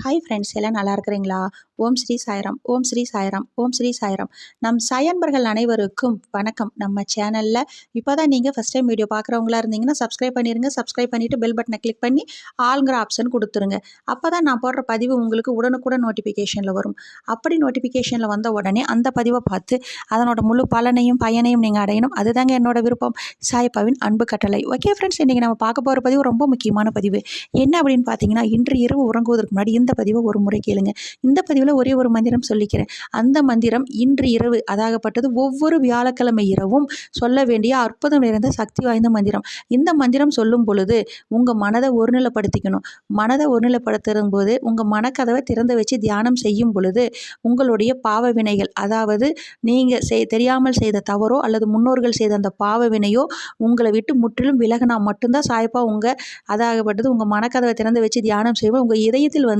Hi friends, எல்லாம் நல்லா இருக்கிறீங்களா? ஓம் ஸ்ரீ சாய்ராம், ஓம் ஸ்ரீ சாய்ராம், ஓம் ஸ்ரீ சாய்ராம். நம் சாயன்பர்கள் அனைவருக்கும் வணக்கம். நம்ம சேனலில் இப்போ தான் நீங்கள் ஃபஸ்ட் டைம் வீடியோ பார்க்குறவங்களா இருந்தீங்கன்னா சப்ஸ்கிரைப் பண்ணிடுங்க. சப்ஸ்கிரைப் பண்ணிவிட்டு பெல் பட்டனை கிளிக் பண்ணி ஆளுங்கிற ஆப்ஷன் கொடுத்துருங்க. அப்போ தான் நான் போடுற பதிவு உங்களுக்கு உடனுக்குடன் நோட்டிஃபிகேஷனில் வரும். அப்படி நோட்டிஃபிகேஷனில் வந்த உடனே அந்த பதிவை பார்த்து அதனோட முழு பலனையும் பயனையும் நீங்கள் அடையணும். அதுதாங்க என்னோட விருப்பம். சாய்ப்பாவின் அன்பு கட்டளை. ஓகே ஃப்ரெண்ட்ஸ், இன்றைக்கி நம்ம பார்க்க போகிற பதிவு ரொம்ப முக்கியமான பதிவு. என்ன அப்படின்னு பார்த்தீங்கன்னா, இன்று இரவு உறங்குவதற்கு முன்னாடி இந்த பதிவை ஒரு முறை கேளுங்க. இந்த பதிவில் ஒரே ஒரு மந்திரம் சொல்லிக்கிறேன். அந்த மந்திரம் இன்று இரவு அதாகப்பட்டது ஒவ்வொரு வியாழக்கிழமை இரவும் சொல்ல வேண்டிய அற்புதம் நிறைந்த சக்தி வாய்ந்த மந்திரம். இந்த மந்திரம் சொல்லும் பொழுது உங்கள் மனதை ஒருநிலைப்படுத்திக்கணும். மனதை ஒருநிலைப்படுத்தும் போது உங்கள் மனக்கதவை திறந்து வச்சு தியானம் செய்யும் பொழுது உங்களுடைய பாவ வினைகள், அதாவது நீங்கள் தெரியாமல் செய்த தவறோ அல்லது முன்னோர்கள் செய்த அந்த பாவ வினையோ உங்களை விட்டு முற்றிலும் விலகினா மட்டும்தான் சாய்ப்பா அதாகப்பட்டது உங்கள் மனக்கதவை திறந்து வச்சு தியானம் செய்வோம். உங்கள் இதயத்தில்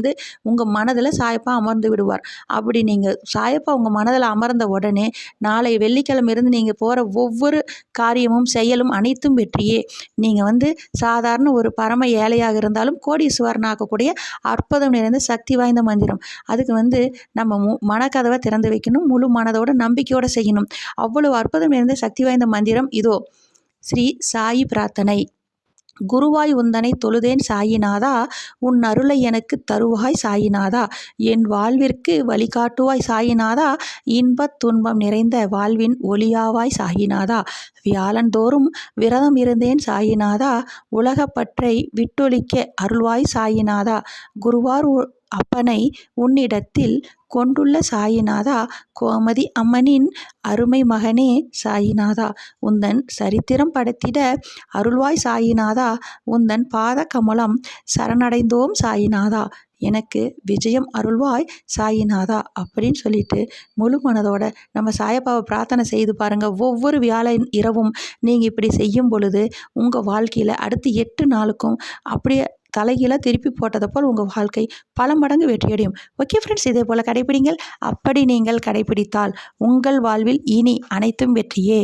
உங்கள் மனதில் சாயப்பா அமர்ந்து விடுவார். அப்படி நீங்கள் சாயப்பா உங்கள் மனதில் அமர்ந்த உடனே நாளை வெள்ளிக்கிழமை இருந்து நீங்கள் போகிற ஒவ்வொரு காரியமும் செயலும் அனைத்தும் வெற்றியே. நீங்கள் சாதாரண ஒரு பரம ஏழையாக இருந்தாலும் கோடீஸ்வரன் ஆக்கக்கூடிய அற்புதம் நிறைந்த சக்தி வாய்ந்த மந்திரம். அதுக்கு நம்ம மனக்கதவை திறந்து வைக்கணும். முழு மனதோட நம்பிக்கையோடு செய்யணும். அவ்வளவு அற்புதம் நிறைந்த சக்தி வாய்ந்த மந்திரம் இதோ. ஸ்ரீ சாயி பிரார்த்தனை. குருவாய் உந்தனை தொழுதேன் சாயிநாதா, உன் அருளை எனக்கு தருவாய் சாயிநாதா, என் வாழ்விற்கு வழிகாட்டுவாய் சாயிநாதா, இன்பத் துன்பம் நிறைந்த வாழ்வின் ஒளியாவாய் சாயிநாதா, வியாழந்தோறும் விரதம் இருந்தேன் சாயிநாதா, உலகப்பற்றை விட்டொழிக்க அருள்வாய் சாயிநாதா, குருவார் அப்பனை உன்னிடத்தில் கொண்டுள்ள சாயிநாதா, கோமதி அம்மனின் அருமை மகனே சாயிநாதா, உந்தன் சரித்திரம் படைத்திட அருள்வாய் சாயிநாதா, உந்தன் பாத கமலம் சரணடைந்தோம் சாயிநாதா, எனக்கு விஜயம் அருள்வாய் சாயிநாதா அப்படின்னு சொல்லிட்டு முழு மனதோட நம்ம சாயப்பாவை பிரார்த்தனை செய்து பாருங்கள். ஒவ்வொரு வியாழன் இரவும் நீங்கள் இப்படி செய்யும் பொழுது உங்கள் வாழ்க்கையில் அடுத்து 8 நாளுக்கும் அப்படியே தலைகீழாக திருப்பி போட்டதை போல் உங்கள் வாழ்க்கை பல மடங்கு வெற்றியடையும். ஓகே ஃப்ரெண்ட்ஸ், இதே போல் கடைப்பிடிங்கள். அப்படி நீங்கள் கடைப்பிடித்தால் உங்கள் வாழ்வில் இனி அனைத்தும் வெற்றியே.